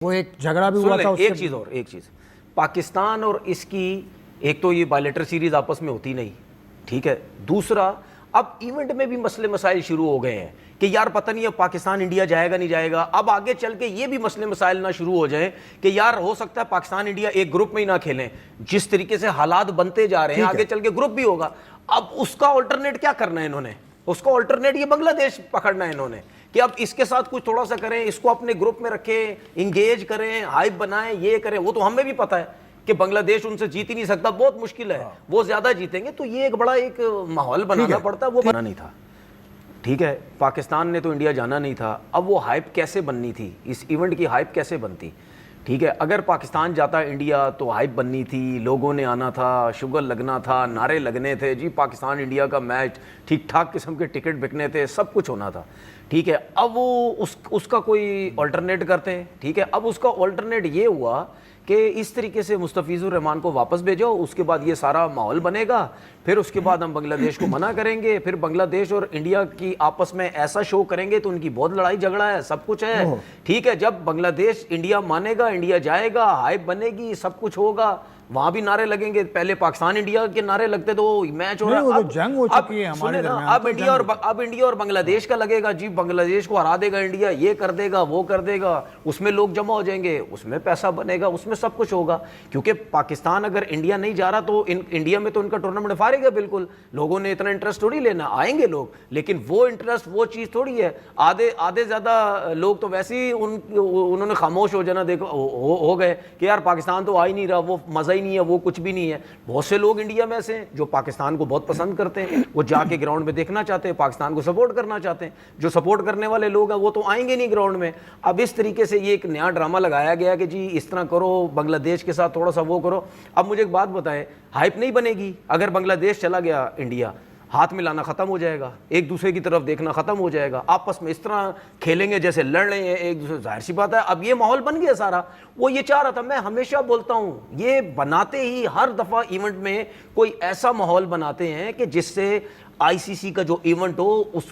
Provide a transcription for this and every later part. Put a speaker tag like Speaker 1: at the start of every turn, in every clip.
Speaker 1: वो एक झगड़ा भी हुआ था
Speaker 2: एक चीज़ पाकिस्तान और इसकी एक तो ये बायलेटर सीरीज आपस में होती नहीं, ठीक है। दूसरा, अब इवेंट में भी मसले मसाइल शुरू हो गए हैं कि यार पता नहीं अब पाकिस्तान इंडिया जाएगा नहीं जाएगा। अब आगे चल के ये भी मसले मसाइल ना शुरू हो जाए कि यार हो सकता है पाकिस्तान इंडिया एक ग्रुप में ही ना खेलें। जिस तरीके से हालात बनते जा रहे हैं आगे चल के ग्रुप भी होगा। अब उसका ऑल्टरनेट क्या करना है इन्होंने, उसका ऑल्टरनेट ये बांग्लादेश पकड़ना है इन्होंने कि अब इसके साथ कुछ थोड़ा सा करें, इसको अपने ग्रुप में रखें, इंगेज करें, हाइप बनाएं, ये करें। वो तो हमें भी पता है कि बांग्लादेश उनसे जीत ही नहीं सकता, बहुत मुश्किल है, वो ज्यादा जीतेंगे। तो ये एक बड़ा एक माहौल बनाना पड़ता है, वो बना नहीं था, ठीक है। पाकिस्तान ने तो इंडिया जाना नहीं था। अब वो हाइप कैसे बननी थी, इस इवेंट की हाइप कैसे बनती, ठीक है। अगर पाकिस्तान जाता इंडिया तो हाइप बननी थी, लोगों ने आना था, शुगर लगना था, नारे लगने थे, जी पाकिस्तान इंडिया का मैच, ठीक ठाक किस्म के टिकट बिकने थे, सब कुछ होना था, ठीक है। अब वो उसका कोई ऑल्टरनेट करते हैं, ठीक है। अब उसका ऑल्टरनेट ये हुआ कि इस तरीके से मुस्तफ़िज़ुर रहमान को वापस भेजो, उसके बाद ये सारा माहौल बनेगा, फिर उसके बाद हम बांग्लादेश को मना करेंगे, फिर बांग्लादेश और इंडिया की आपस में ऐसा शो करेंगे तो उनकी बहुत लड़ाई झगड़ा है, सब कुछ है, ठीक है। जब बांग्लादेश इंडिया मानेगा, इंडिया जाएगा, हाइप बनेगी, सब कुछ होगा, वहां भी नारे लगेंगे। पहले पाकिस्तान इंडिया के नारे लगते तो मैच हो रहा है,
Speaker 1: जंग हो चुकी है हमारे दरमियान।
Speaker 2: अब इंडिया और बांग्लादेश का लगेगा, जी बांग्लादेश को हरा देगा इंडिया, ये कर देगा, वो कर देगा, उसमें लोग जमा हो जाएंगे, उसमें पैसा बनेगा, उसमें सब कुछ होगा। क्योंकि पाकिस्तान अगर इंडिया नहीं जा रहा तो इंडिया में तो इनका टूर्नामेंट फारेगा बिल्कुल। लोगों ने इतना इंटरेस्ट थोड़ी लेना, आएंगे लोग, लेकिन वो इंटरेस्ट वो चीज थोड़ी है। आधे ज्यादा लोग तो वैसे ही उन्होंने खामोश हो जाना, देखो हो गए कि यार पाकिस्तान तो आ ही नहीं रहा, वो मजा नहीं है, वो कुछ भी नहीं है। बहुत से लोग इंडिया में ऐसे हैं जो पाकिस्तान को बहुत पसंद करते हैं, वो जाके ग्राउंड में देखना चाहते हैं, पाकिस्तान को सपोर्ट करना चाहते हैं। जो सपोर्ट करने वाले लोग हैं वो तो आएंगे नहीं ग्राउंड में। अब इस तरीके से ये एक नया ड्रामा लगाया गया कि जी इस तरह करो, बांग्लादेश के साथ थोड़ा सा वो करो। अब मुझे एक बात बताएं, हाइप नहीं बनेगी अगर बांग्लादेश चला गया इंडिया, हाथ मिलाना खत्म हो जाएगा, एक दूसरे की तरफ देखना खत्म हो जाएगा, आपस में इस तरह खेलेंगे जैसे लड़ रहे हैं एक दूसरे, जाहिर सी बात है अब ये माहौल बन गया सारा। वो ये चाह रहा था, मैं हमेशा बोलता हूं, ये बनाते ही हर दफा इवेंट में कोई ऐसा माहौल बनाते हैं कि जिससे आईसीसी का जो इवेंट हो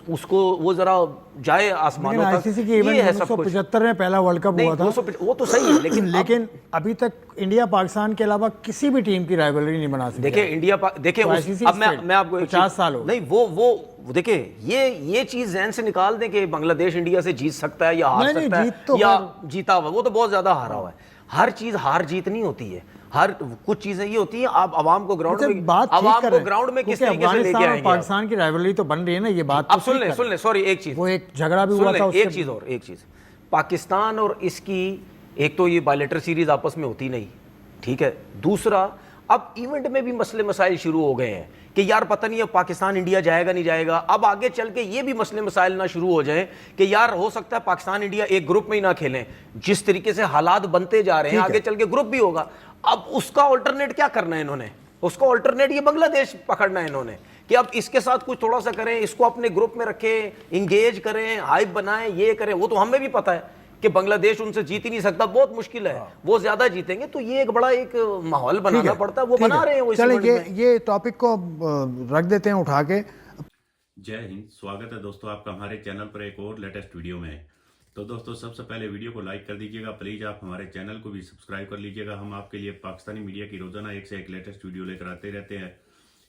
Speaker 2: उसको वो जरा जाए आसमानों तक।
Speaker 1: आईसीसी की इवेंट 1975 में पहला वर्ल्ड कप हुआ था,
Speaker 2: वो तो सही है, लेकिन
Speaker 1: अभी तक इंडिया पाकिस्तान के अलावा किसी भी टीम की राइवलरी नहीं बना सकी।
Speaker 2: देखिए इंडिया देखिए अब मैं आपको
Speaker 1: 50 साल हो
Speaker 2: नहीं, वो देखिए ये चीज जहन से निकाल दें कि बांग्लादेश इंडिया से जीत सकता है या हार सकता है, या जीता हुआ, वो तो बहुत ज्यादा हारा हुआ है। हर चीज हार जीत नहीं होती है, हर कुछ चीजें ये होती हैं आप आवाम को ग्राउंड में किस तरीके से लेके आएंगे।
Speaker 1: पाकिस्तान की राइवलरी तो बन रही है ना, ये बात
Speaker 2: अब सुन ले सॉरी एक चीज,
Speaker 1: वो एक झगड़ा भी हुआ था,
Speaker 2: एक चीज पाकिस्तान और इसकी एक तो ये बायलेटर सीरीज आपस में होती नहीं, ठीक है। दूसरा, अब इवेंट में भी मसले मसाइल शुरू हो गए हैं कि यार पता नहीं अब पाकिस्तान इंडिया जाएगा नहीं जाएगा। अब आगे चल के ये भी मसले मसाइल ना शुरू हो जाए कि यार हो सकता है पाकिस्तान इंडिया एक ग्रुप में ही ना खेलें। जिस तरीके से हालात बनते जा रहे हैं आगे चल के ग्रुप भी होगा। अब उसका ऑल्टरनेट क्या करना है इन्होंने, उसका ऑल्टरनेट ये बांग्लादेश पकड़ना है इन्होंने कि अब इसके साथ कुछ थोड़ा सा करें, इसको अपने ग्रुप में रखें, इंगेज करें, हाइप बनाएं, ये करें। वो तो हमें भी पता है कि बांग्लादेश उनसे जीत ही नहीं सकता, बहुत मुश्किल है, वो ज्यादा जीतेंगे। तो ये एक बड़ा एक माहौल बनाना पड़ता है, वो बना रहे हैं वो।
Speaker 1: चलिए ये टॉपिक को रख देते हैं उठा के।
Speaker 3: जय हिंद, स्वागत है दोस्तों आपका हमारे चैनल पर एक और लेटेस्ट वीडियो में। तो दोस्तों सबसे पहले वीडियो को लाइक कर दीजिएगा, प्लीज आप हमारे चैनल को भी सब्सक्राइब कर लीजिएगा। हम आपके लिए पाकिस्तानी मीडिया की रोजाना एक से एक लेटेस्ट वीडियो लेकर आते रहते हैं।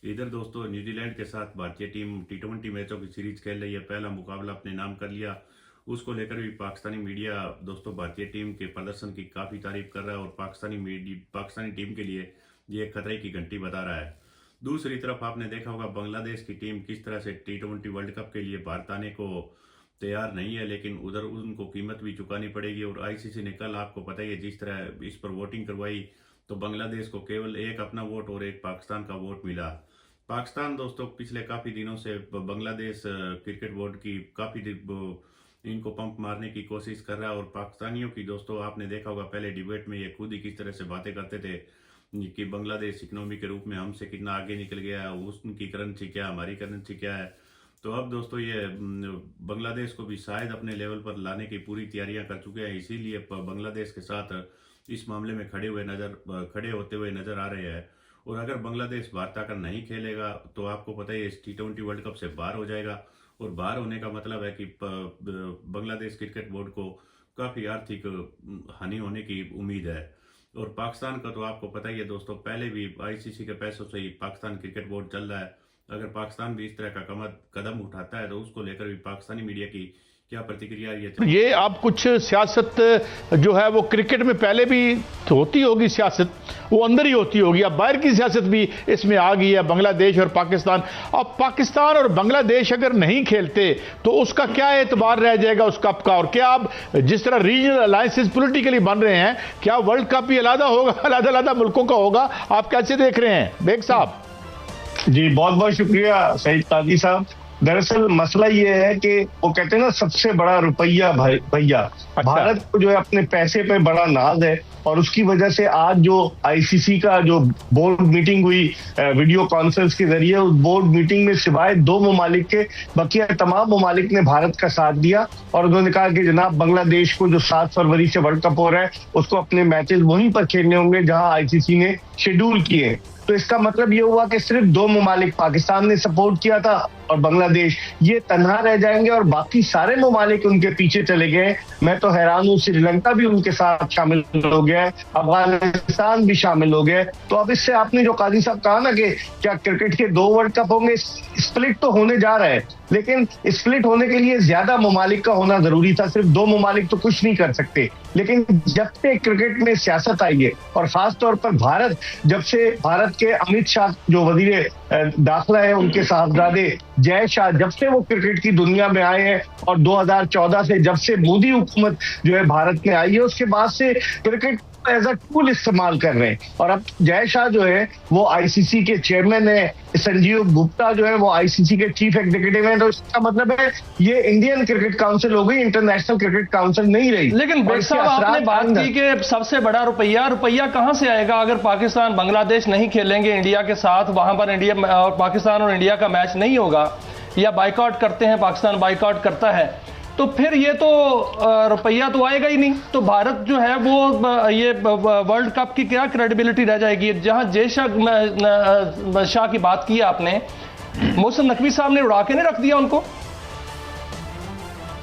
Speaker 3: इधर दोस्तों न्यूजीलैंड के साथ भारतीय टीम T20 मैचों की सीरीज खेल रही है, पहला मुकाबला अपने नाम कर लिया। उसको लेकर भी पाकिस्तानी मीडिया दोस्तों भारतीय टीम के प्रदर्शन की काफी तारीफ कर रहा है और पाकिस्तानी टीम के लिए ये खतरे की घंटी बता रहा है। दूसरी तरफ आपने देखा होगा बांग्लादेश की टीम किस तरह से T20 वर्ल्ड कप के लिए भारत आने को तैयार नहीं है, लेकिन उधर उनको कीमत भी चुकानी पड़ेगी। और आईसीसी ने कल आपको पता ही है जिस तरह इस पर वोटिंग करवाई तो बांग्लादेश को केवल एक अपना वोट और एक पाकिस्तान का वोट मिला। पाकिस्तान दोस्तों पिछले काफी दिनों से बांग्लादेश क्रिकेट बोर्ड की काफी इनको पंप मारने की कोशिश कर रहा है। और पाकिस्तानियों की दोस्तों आपने देखा होगा पहले डिबेट में ये खुद ही किस तरह से बातें करते थे कि बांग्लादेश इकोनॉमी के रूप में हमसे कितना आगे निकल गया है, उनकी करेंसी क्या, हमारी करेंसी क्या है। तो अब दोस्तों ये बांग्लादेश को भी शायद अपने लेवल पर लाने की पूरी तैयारियां कर चुके हैं, इसीलिए बांग्लादेश के साथ इस मामले में खड़े होते हुए नजर आ रहे हैं। और अगर बांग्लादेश भारत आकर नहीं खेलेगा तो आपको पता है इस T20 वर्ल्ड कप से बाहर हो जाएगा। और बाहर होने का मतलब है कि बांग्लादेश क्रिकेट बोर्ड को काफ़ी आर्थिक हानि होने की उम्मीद है। और पाकिस्तान का तो आपको पता ही है दोस्तों, पहले भी आईसीसी के पैसों से ही पाकिस्तान क्रिकेट बोर्ड चल रहा है। अगर पाकिस्तान भी इस तरह का कदम उठाता है तो उसको लेकर भी पाकिस्तानी मीडिया की क्या प्रतिक्रिया
Speaker 4: ये अब कुछ सियासत जो है वो क्रिकेट में पहले भी होती होगी, सियासत वो अंदर ही होती होगी, अब बाहर की सियासत भी इसमें आ गई है, बांग्लादेश और पाकिस्तान। अब पाकिस्तान और बांग्लादेश अगर नहीं खेलते तो उसका क्या एतबार रह जाएगा उस कप का? और क्या अब जिस तरह रीजनल अलायंसेस पॉलिटिकली बन रहे हैं, क्या वर्ल्ड कप ही अलग होगा, अलग मुल्कों का होगा? आप कैसे देख रहे हैं बेग साहब?
Speaker 5: जी बहुत बहुत शुक्रिया सईद काजी साहब। दरअसल मसला ये है कि वो कहते हैं ना, सबसे बड़ा रुपया भैया।
Speaker 4: अच्छा।
Speaker 5: भारत को जो है अपने पैसे पे बड़ा नाज है, और उसकी वजह से आज जो आईसीसी का जो बोर्ड मीटिंग हुई वीडियो कॉन्फ्रेंस के जरिए, उस बोर्ड मीटिंग में सिवाय 2 ममालिक के बकिया तमाम ममालिक ने भारत का साथ दिया, और उन्होंने कहा कि जनाब बांग्लादेश को जो 7 फरवरी से वर्ल्ड कप हो रहा है उसको अपने मैचेस वहीं पर खेलने होंगे जहां आईसीसी ने शेड्यूल किए। तो इसका मतलब ये हुआ कि सिर्फ 2 ममालिक, पाकिस्तान ने सपोर्ट किया था और बांग्लादेश, ये तन्हा रह जाएंगे और बाकी सारे ममालिक उनके पीछे चले गए। मैं तो हैरान हूँ, श्रीलंका भी उनके साथ शामिल हो गया है, अफगानिस्तान भी शामिल हो गया है। तो अब इससे आपने जो काजी साहब कहा ना कि क्या क्रिकेट के 2 वर्ल्ड कप होंगे, स्प्लिट तो होने जा रहा है, लेकिन स्प्लिट होने के लिए ज्यादा ममालिक का होना जरूरी था। सिर्फ 2 ममालिक तो कुछ नहीं कर सकते। लेकिन जब से क्रिकेट में सियासत आई है, और खास तौर पर जब से भारत के अमित शाह जो वजीर दाखिला है, उनके साहबजादे जय शाह, जब से वो क्रिकेट की दुनिया में आए हैं, और 2014 से जब से मोदी हुकूमत जो है भारत में आई है, उसके बाद से क्रिकेट एज अ टूल इस्तेमाल कर रहे हैं। और अब जय शाह जो है वो आईसीसी के चेयरमैन है, संजीव गुप्ता जो है वो आईसीसी के चीफ एग्जीक्यूटिव है। तो इसका मतलब है ये इंडियन क्रिकेट काउंसिल हो गई, इंटरनेशनल क्रिकेट काउंसिल नहीं रही।
Speaker 6: लेकिन बेग साहब आपने बात की कि सबसे बड़ा रुपया कहां से आएगा? अगर पाकिस्तान बांग्लादेश नहीं खेलेंगे इंडिया के साथ, वहां पर इंडिया और पाकिस्तान और इंडिया का मैच नहीं होगा, या बाइकआउट करते हैं, पाकिस्तान बाइकआउट करता है, तो फिर ये तो रुपया तो आएगा ही नहीं। तो भारत जो है वो ये वर्ल्ड कप की क्या क्रेडिबिलिटी रह जाएगी? जहां जय शाह की बात की आपने, मोहसिन नकवी साहब ने उड़ा के नहीं रख दिया उनको?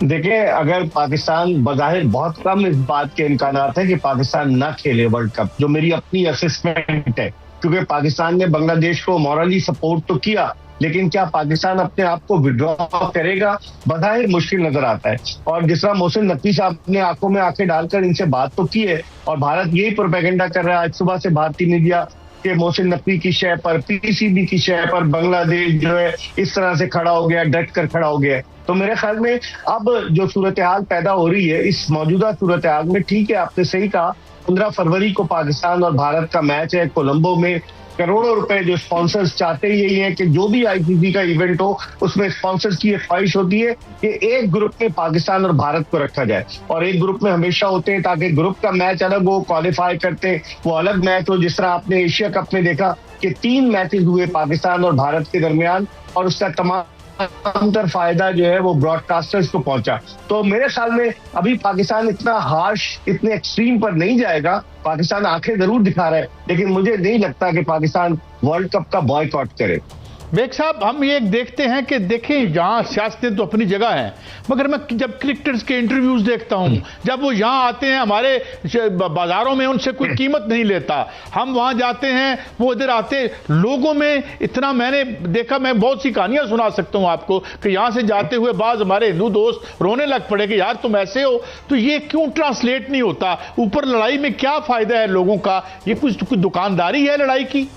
Speaker 5: देखिए, अगर पाकिस्तान बज़ाहिर बहुत कम इस बात के इम्कानात है कि पाकिस्तान ना खेले वर्ल्ड कप, जो मेरी अपनी असेसमेंट है, क्योंकि पाकिस्तान ने बांग्लादेश को मॉरली सपोर्ट तो किया, लेकिन क्या पाकिस्तान अपने आप को विड्रॉ करेगा, बज़ाहिर मुश्किल नजर आता है। और जिस तरह मोहसिन नकवी साहब ने आंखों में आंखें डालकर इनसे बात तो की है, और भारत यही प्रोपेगेंडा कर रहा है आज सुबह से भारतीय मीडिया के, मोहसिन नकवी की शय पर, पीसीबी की शय पर बांग्लादेश जो है इस तरह से खड़ा हो गया, डट कर खड़ा हो गया। तो मेरे ख्याल में अब जो सूरत हाल पैदा हो रही है, इस मौजूदा सूरत हाल में, ठीक है आपने सही कहा, 15 फरवरी को पाकिस्तान और भारत का मैच है कोलंबो में। करोड़ों रुपए जो स्पॉन्सर्स चाहते यही है कि जो भी आईसीसी का इवेंट हो उसमें स्पॉन्सर्स की एक ख्वाहिश होती है कि एक ग्रुप में पाकिस्तान और भारत को रखा जाए, और एक ग्रुप में हमेशा होते हैं ताकि ग्रुप का मैच अलग हो, क्वालिफाई करते हैं वो अलग मैच हो। जिस तरह आपने एशिया कप में देखा कि 3 मैचेस हुए पाकिस्तान और भारत के दरमियान, और उसका तमाम फायदा जो है वो ब्रॉडकास्टर्स को पहुंचा। तो मेरे ख्याल में अभी पाकिस्तान इतना हार्श, इतने एक्सट्रीम पर नहीं जाएगा। पाकिस्तान आंखें जरूर दिखा रहा है, लेकिन मुझे नहीं लगता कि पाकिस्तान वर्ल्ड कप का बॉयकॉट करे।
Speaker 4: बेग साहब, हम ये देखते हैं कि देखें जहां सियासतें तो अपनी जगह हैं, मगर मैं जब क्रिकेटर्स के इंटरव्यूज देखता हूं, जब वो यहाँ आते हैं हमारे बाजारों में उनसे कोई कीमत नहीं लेता, हम वहां जाते हैं, वो इधर आते, लोगों में इतना मैंने देखा, मैं बहुत सी कहानियां सुना सकता हूं आपको कि यहाँ से जाते हुए बाज हमारे हिंदू दोस्त रोने लग पड़े कि यार तुम ऐसे हो। तो ये क्यों ट्रांसलेट नहीं होता? ऊपर लड़ाई में क्या फायदा है लोगों का? ये कुछ दुकानदारी है लड़ाई की?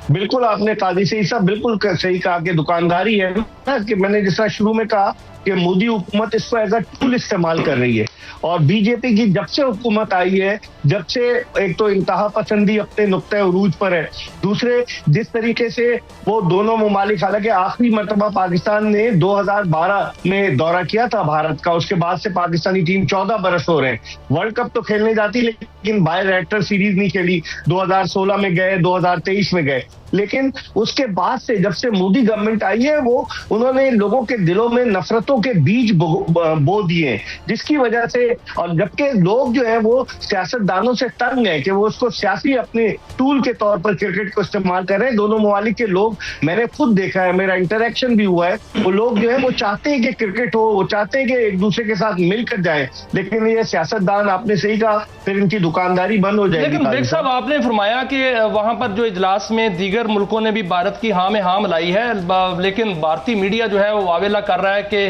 Speaker 5: बिल्कुल आपने काजी सही साहब बिल्कुल सही कहा कि दुकानदारी है ना, कि मैंने जिस तरह शुरू में कहा कि मोदी हुकूमत इसको एज अ टूल इस्तेमाल कर रही है। और बीजेपी की जब से हुकूमत आई है, जब से एक तो इंतहा पसंदी अपने नुक्ते उरूज पर है, दूसरे जिस तरीके से वो दोनों ममालिक, हालांकि आखिरी मरतबा पाकिस्तान ने 2012 में दौरा किया था भारत का, उसके बाद से पाकिस्तानी टीम 14 बरस हो रहे हैं, वर्ल्ड कप तो खेलने जाती लेकिन बायलैटरल सीरीज नहीं खेली। 2016 में गए, 2023 में गए, लेकिन उसके बाद से जब से मोदी गवर्नमेंट आई है वो उन्होंने लोगों के दिलों में नफरतों के बीज बो दिए, जिसकी वजह से से, और जबकि लोग जो है वो सियासतदानों से तंग है कि वो उसको सियासी अपने टूल के तौर पर क्रिकेट को इस्तेमाल कर रहे हैं। दोनों ममालिक के लोग, मैंने खुद देखा है, मेरा इंटरेक्शन भी हुआ है, वो लोग जो है वो चाहते हैं कि क्रिकेट हो, वो चाहते हैं कि एक दूसरे के साथ मिलकर जाए, लेकिन ये सियासतदान, आपने सही कहा, फिर इनकी दुकानदारी बंद हो जाएगी।
Speaker 6: लेकिन बेग साहब, आपने फरमाया कि वहां पर जो इजलास में दीगर मुल्कों ने भी भारत की हाँ में हाँ मिलाई है, लेकिन भारतीय मीडिया जो है वो वावेला कर रहा है कि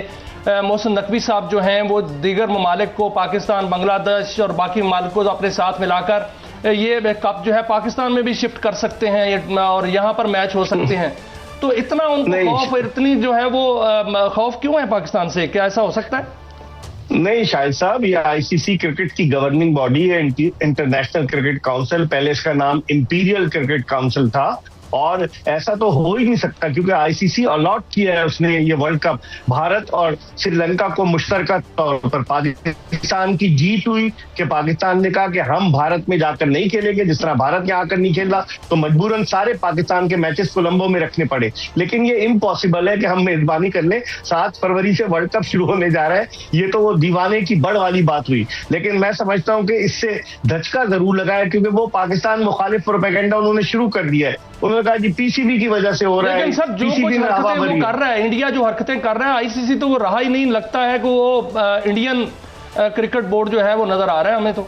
Speaker 6: मोहसिन नकवी साहब जो हैं वो दीगर ममालिक को, पाकिस्तान, बांग्लादेश और बाकी ममालिक को अपने साथ मिलाकर ये कप जो है पाकिस्तान में भी शिफ्ट कर सकते हैं और यहाँ पर मैच हो सकते हैं। तो इतना उनको खौफ, इतनी जो है वो खौफ क्यों है पाकिस्तान से? क्या ऐसा हो सकता है?
Speaker 5: नहीं शाहिद साहब, ये आईसीसी क्रिकेट की गवर्निंग बॉडी है, इंटरनेशनल क्रिकेट काउंसिल, पहले इसका नाम इंपीरियल क्रिकेट काउंसिल था, और ऐसा तो हो ही नहीं सकता क्योंकि आईसीसी अलॉट किया है उसने ये वर्ल्ड कप भारत और श्रीलंका को मुश्तरका तौर पर। पाकिस्तान की जीत हुई कि पाकिस्तान ने कहा कि हम भारत में जाकर नहीं खेलेंगे, जिस तरह भारत यहाँ आकर नहीं खेला तो मजबूरन सारे पाकिस्तान के मैचेस कोलंबो में रखने पड़े। लेकिन ये इम्पॉसिबल है कि हम मेजबानी कर लें, 7 फरवरी से वर्ल्ड कप शुरू होने जा रहा है, ये तो वो दीवाने की बड़ वाली बात हुई। लेकिन मैं समझता हूँ कि इससे धचका जरूर लगा है क्योंकि वो पाकिस्तान मुखालिफ प्रोपेगेंडा उन्होंने शुरू कर दिया है। उन्होंने कहा जी पीसीबी की वजह से हो रहा है।
Speaker 6: लेकिन सर जो कुछ हरकतें वो कर रहा है, इंडिया जो हरकतें कर रहा है, आईसीसी तो वो रहा ही नहीं, लगता है कि वो इंडियन क्रिकेट बोर्ड जो है वो नजर आ रहा है हमें। तो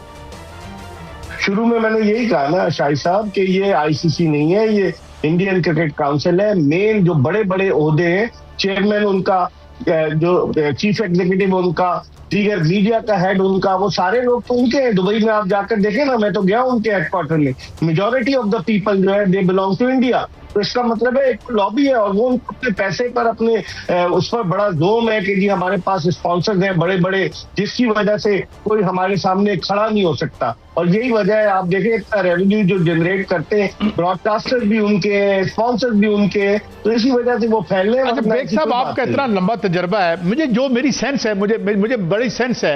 Speaker 5: शुरू में मैंने यही कहा ना शाहिद साहब कि ये आईसीसी नहीं है, ये इंडियन क्रिकेट काउंसिल है। मेन जो बड़े बड़े ओहदे हैं, चेयरमैन उनका, जो चीफ एग्जीक्यूटिव उनका, दीगर मीडिया का हेड उनका, वो सारे लोग तो उनके हैं। दुबई में आप जाकर देखें ना, मैं तो गया उनके हेडक्वार्टर में, मेजॉरिटी ऑफ द पीपल जो है दे बिलोंग टू इंडिया। तो इसका मतलब है एक लॉबी है और वो अपने पैसे पर, अपने उस पर बड़ा जोम है कि जी हमारे पास स्पॉन्सर्स हैं बड़े बड़े, जिसकी वजह से कोई हमारे सामने खड़ा नहीं हो सकता। और यही वजह है, आप देखें रेवेन्यू जो जनरेट करते हैं, ब्रॉडकास्टर भी उनके हैं, स्पॉन्सर्स भी उनके हैं, तो इसी वजह से वो फैल रहे हैं।
Speaker 4: अच्छा बेग साहब, आपका इतना लंबा तजर्बा है, मुझे जो मेरी सेंस है, मुझे बड़ी सेंस है,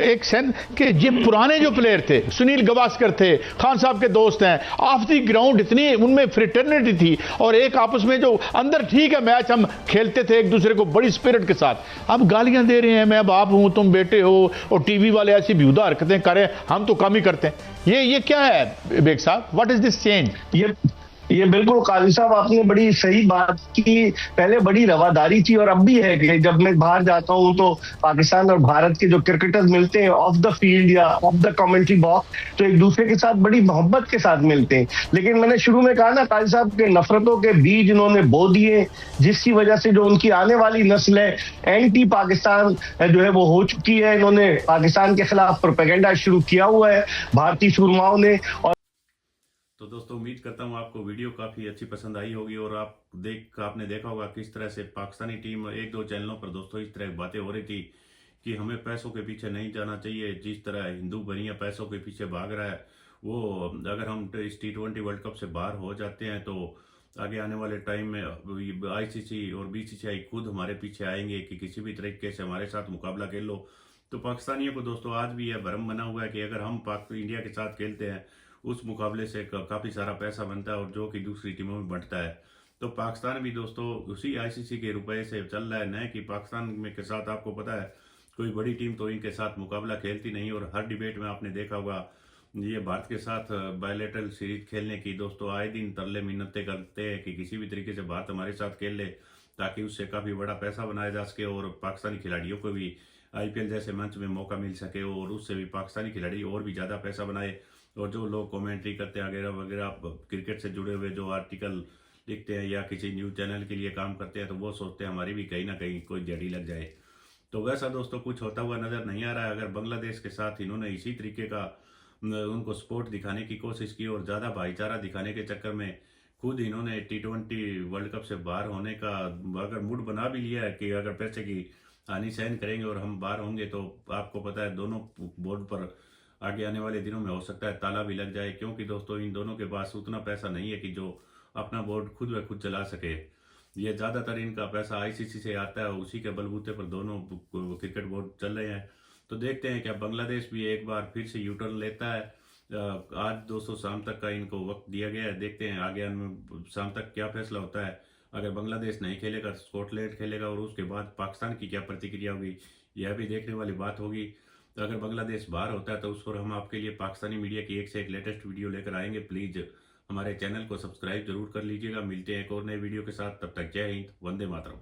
Speaker 4: एक सेंस कि ये पुराने जो प्लेयर थे, सुनील गावस्कर थे, खान साहब के दोस्त हैं, ऑफ द ग्राउंड इतनी उनमें फ्रेटर्निटी थी और एक आपस में जो अंदर ठीक है मैच हम खेलते थे एक दूसरे को बड़ी स्पिरिट के साथ। अब गालियां दे रहे हैं, मैं बाप हूं तुम बेटे हो, और टीवी वाले ऐसी बेहुदा हरकतें करें, हम तो कम ही करते हैं। ये क्या है बेग साहब, व्हाट इज दिस चेंज?
Speaker 5: ये बिल्कुल काजी साहब आपने बड़ी सही बात की। पहले बड़ी रवादारी थी और अब भी है कि जब मैं बाहर जाता हूं तो पाकिस्तान और भारत के जो क्रिकेटर्स मिलते हैं ऑफ द फील्ड या ऑफ द कमेंट्री बॉक्स, तो एक दूसरे के साथ बड़ी मोहब्बत के साथ मिलते हैं। लेकिन मैंने शुरू में कहा ना काजी साहब के नफरतों के बीज इन्होंने बो दिए, जिसकी वजह से जो उनकी आने वाली नस्ल है एंटी पाकिस्तान जो है वो हो चुकी है। इन्होंने पाकिस्तान के खिलाफ प्रोपेगेंडा शुरू किया हुआ है भारतीय सूरमाओं ने। और
Speaker 3: तो दोस्तों, उम्मीद करता हूँ आपको वीडियो काफ़ी अच्छी पसंद आई होगी और आपने देखा होगा किस तरह से पाकिस्तानी टीम, 1-2 चैनलों पर दोस्तों इस तरह की बातें हो रही थी कि हमें पैसों के पीछे नहीं जाना चाहिए। जिस तरह हिंदू बनिया पैसों के पीछे भाग रहा है, वो अगर हम इस T20 वर्ल्ड कप से बाहर हो जाते हैं तो आगे आने वाले टाइम में आईसीसी और बीसीसीआई खुद हमारे पीछे आएंगे कि किसी भी तरीके से हमारे साथ मुकाबला खेल लो। तो पाकिस्तानियों को दोस्तों आज भी यह भ्रम बना हुआ है कि अगर हम इंडिया के साथ खेलते हैं उस मुकाबले से काफ़ी सारा पैसा बनता है और जो कि दूसरी टीमों में बंटता है। तो पाकिस्तान भी दोस्तों उसी आईसीसी के रुपए से चल रहा है, न कि पाकिस्तान में के साथ आपको पता है कोई बड़ी टीम तो इनके साथ मुकाबला खेलती नहीं। और हर डिबेट में आपने देखा होगा ये भारत के साथ बायलैटरल सीरीज खेलने की दोस्तों आए दिन तरले मिन्नतें करते हैं कि किसी भी तरीके से भारत हमारे साथ खेल ले ताकि उससे काफ़ी बड़ा पैसा बनाया जा सके और पाकिस्तानी खिलाड़ियों को भी आईपीएल जैसे मंच में मौका मिल सके और उससे भी पाकिस्तानी खिलाड़ी और भी ज़्यादा पैसा बनाए। और जो लोग कमेंट्री करते हैं वगैरह वगैरह, क्रिकेट से जुड़े हुए जो आर्टिकल लिखते हैं या किसी न्यूज़ चैनल के लिए काम करते हैं, तो वो सोचते हैं हमारी भी कहीं ना कहीं कोई जड़ी लग जाए। तो वैसा दोस्तों कुछ होता हुआ नज़र नहीं आ रहा है। अगर बांग्लादेश के साथ इन्होंने इसी तरीके का उनको सपोर्ट दिखाने की कोशिश की और ज़्यादा भाईचारा दिखाने के चक्कर में खुद इन्होंने T20 वर्ल्ड कप से बाहर होने का अगर मूड बना भी लिया है कि अगर पैसे की हानि सहन करेंगे और हम बाहर होंगे, तो आपको पता है दोनों बोर्ड पर आगे आने वाले दिनों में हो सकता है ताला भी लग जाए, क्योंकि दोस्तों इन दोनों के पास उतना पैसा नहीं है कि जो अपना बोर्ड खुद व खुद चला सके। ये ज़्यादातर इनका पैसा आईसीसी से आता है, उसी के बलबूते पर दोनों क्रिकेट बोर्ड चल रहे हैं। तो देखते हैं क्या बांग्लादेश भी एक बार फिर से यूटर्न लेता है। आज दोस्तों शाम तक का इनको वक्त दिया गया है, देखते हैं आगे शाम तक क्या फैसला होता है। अगर बांग्लादेश नहीं खेलेगा, स्कॉटलैंड खेलेगा और उसके बाद पाकिस्तान की क्या प्रतिक्रिया होगी, यह भी देखने वाली बात होगी। तो अगर बांग्लादेश बाहर होता है तो उस पर हम आपके लिए पाकिस्तानी मीडिया की एक से एक लेटेस्ट वीडियो लेकर आएंगे। प्लीज़ हमारे चैनल को सब्सक्राइब जरूर कर लीजिएगा। मिलते हैं एक और नए वीडियो के साथ, तब तक जय हिंद, वंदे मातरम।